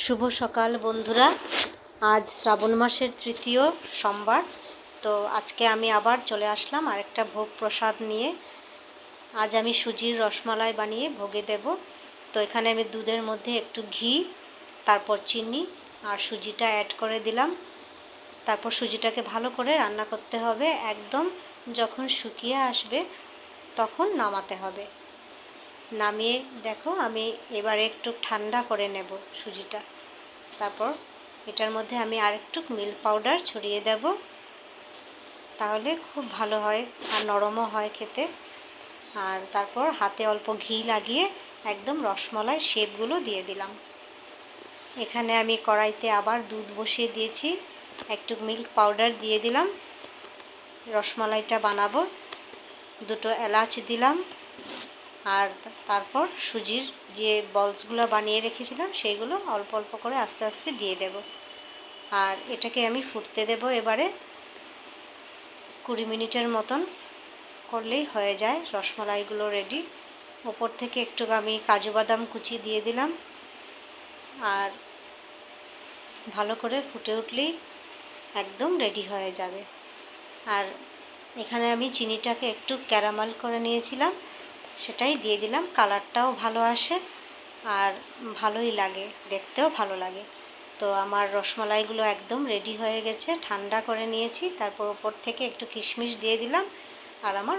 শুভ সকাল বন্ধুরা। আজ শ্রাবণ মাসের তৃতীয় সোমবার। তো আজকে আমি আবার চলে আসলাম আরেকটা ভোগ প্রসাদ নিয়ে। আজ আমি সুজির রসমালাই বানিয়ে ভোগে দেব। তো এখানে আমি দুধের মধ্যে একটু ঘি, তারপর চিনি আর সুজিটা অ্যাড করে দিলাম। তারপর সুজিটাকে ভালো করে রান্না করতে হবে, একদম যখন শুকিয়ে আসবে তখন নামাতে হবে। নামিয়ে দেখো, আমি এবারে একটু ঠান্ডা করে নেব সুজিটা। তারপর এটার মধ্যে আমি আরেকটু মিল্ক পাউডার ছড়িয়ে দেব, তাহলে খুব ভালো হয় আর নরমও হয় খেতে। আর তারপর হাতে অল্প ঘি লাগিয়ে একদম রসমালাই শেপগুলো দিয়ে দিলাম। এখানে আমি কড়াইতে আবার দুধ বসিয়ে দিয়েছি, একটু মিল্ক পাউডার দিয়ে দিলাম। রসমালাইটা বানাবো, দুটো এলাচ দিলাম। আর তারপর সুজির যে বলসগুলো বানিয়ে রেখেছিলাম সেইগুলো অল্প অল্প করে আস্তে আস্তে দিয়ে দেব। আর এটাকে আমি ফুটতে দেব এবারে 20 মিনিটের মতন করলেই হয়ে যায় রসমালাইগুলো রেডি। ওপর থেকে একটু আমি কাজু বাদাম কুচি দিয়ে দিলাম। আর ভালো করে ফুটে উঠলেই একদম রেডি হয়ে যাবে। আর এখানে আমি চিনিটাকে একটু ক্যারামেল করে নিয়েছিলাম, সেটাই দিয়ে দিলাম। কালারটাও ভালো আসে আর ভালোই লাগে, দেখতেও ভালো লাগে। তো আমার রসমালাইগুলো একদম রেডি হয়ে গেছে, ঠান্ডা করে নিয়েছি। তারপর ওপর থেকে একটু কিশমিশ দিয়ে দিলাম। আর আমার